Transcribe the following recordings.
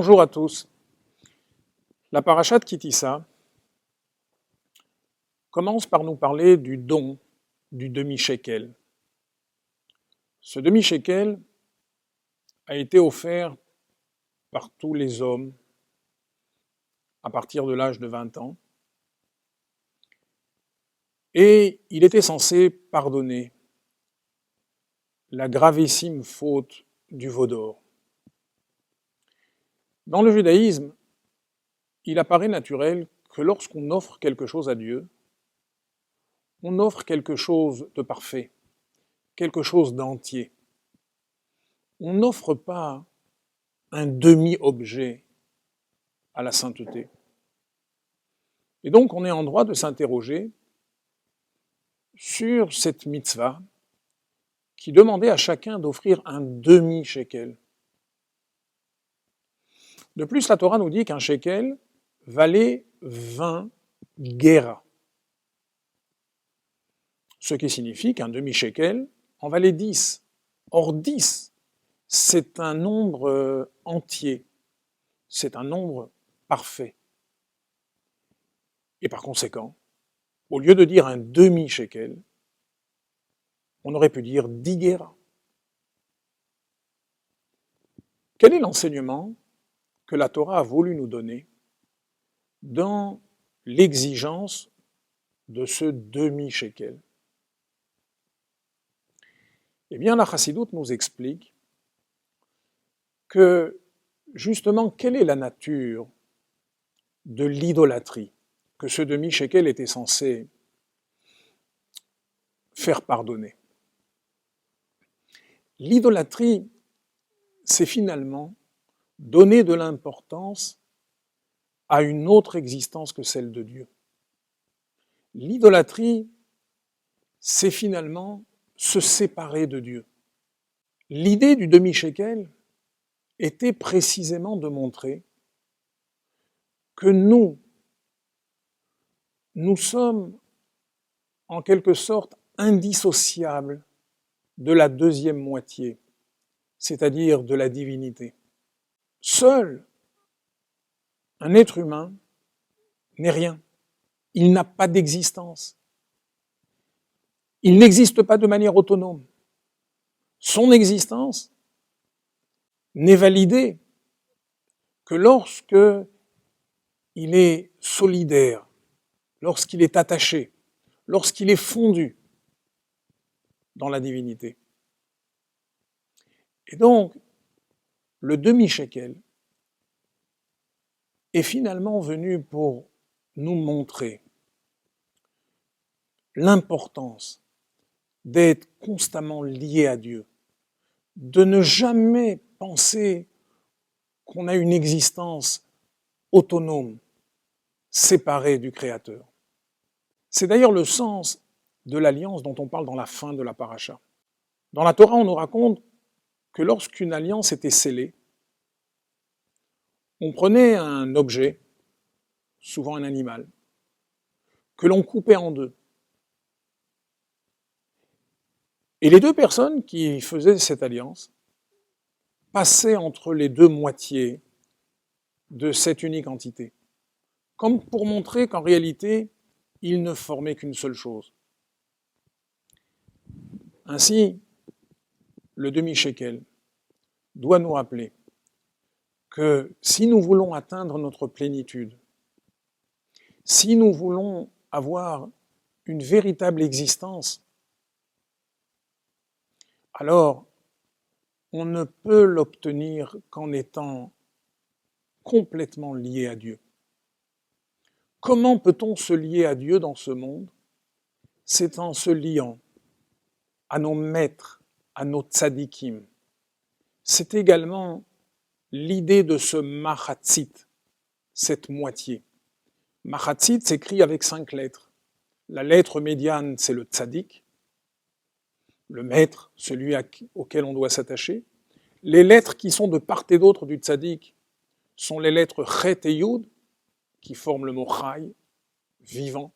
Bonjour à tous. La paracha de Ki-Tisa commence par nous parler du don du demi-shekel. Ce demi-shekel a été offert par tous les hommes à partir de l'âge de 20 ans et il était censé pardonner la gravissime faute du veau d'or. Dans le judaïsme, il apparaît naturel que lorsqu'on offre quelque chose à Dieu, on offre quelque chose de parfait, quelque chose d'entier. On n'offre pas un demi-objet à la sainteté. Et donc on est en droit de s'interroger sur cette mitzvah qui demandait à chacun d'offrir un demi-shekel. De plus, la Torah nous dit qu'un shekel valait 20 guéras. Ce qui signifie qu'un demi-shekel en valait 10. Or 10, c'est un nombre entier, c'est un nombre parfait. Et par conséquent, au lieu de dire un demi-shekel, on aurait pu dire 10 guéras. Quel est l'enseignement que la Torah a voulu nous donner dans l'exigence de ce demi-shekel? Eh bien, la Chassidoute nous explique que, justement, quelle est la nature de l'idolâtrie que ce demi-shekel était censé faire pardonner. L'idolâtrie, c'est finalement donner de l'importance à une autre existence que celle de Dieu. L'idolâtrie, c'est finalement se séparer de Dieu. L'idée du demi-shekel était précisément de montrer que nous sommes en quelque sorte indissociables de la deuxième moitié, c'est-à-dire de la divinité. Seul un être humain n'est rien. Il n'a pas d'existence. Il n'existe pas de manière autonome. Son existence n'est validée que lorsque il est solidaire, lorsqu'il est attaché, lorsqu'il est fondu dans la divinité. Et donc, le demi-shekel est finalement venu pour nous montrer l'importance d'être constamment lié à Dieu, de ne jamais penser qu'on a une existence autonome, séparée du Créateur. C'est d'ailleurs le sens de l'alliance dont on parle dans la fin de la paracha. Dans la Torah, on nous raconte que lorsqu'une alliance était scellée, on prenait un objet, souvent un animal, que l'on coupait en deux. Et les deux personnes qui faisaient cette alliance passaient entre les deux moitiés de cette unique entité, comme pour montrer qu'en réalité, ils ne formaient qu'une seule chose. Ainsi, le demi-shekel doit nous rappeler que si nous voulons atteindre notre plénitude, si nous voulons avoir une véritable existence, alors on ne peut l'obtenir qu'en étant complètement lié à Dieu. Comment peut-on se lier à Dieu dans ce monde? C'est en se liant à nos maîtres, à nos tzadikim. C'est également l'idée de ce machatzit, cette moitié. Machatzit s'écrit avec 5 lettres. La lettre médiane, c'est le tzadik, le maître, celui auquel on doit s'attacher. Les lettres qui sont de part et d'autre du tzadik sont les lettres chet et yud, qui forment le mot chai, vivant.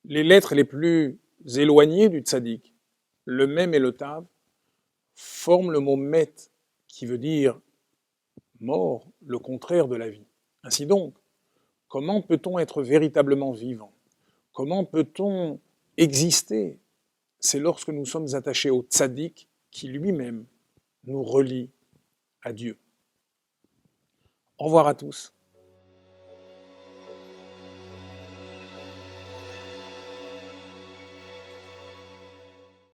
Les lettres les plus éloignées du tzadik, le mem et le tav, forment le mot met, qui veut dire mort, le contraire de la vie. Ainsi donc, comment peut-on être véritablement vivant? Comment peut-on exister? C'est lorsque nous sommes attachés au tzaddik qui lui-même nous relie à Dieu. Au revoir à tous.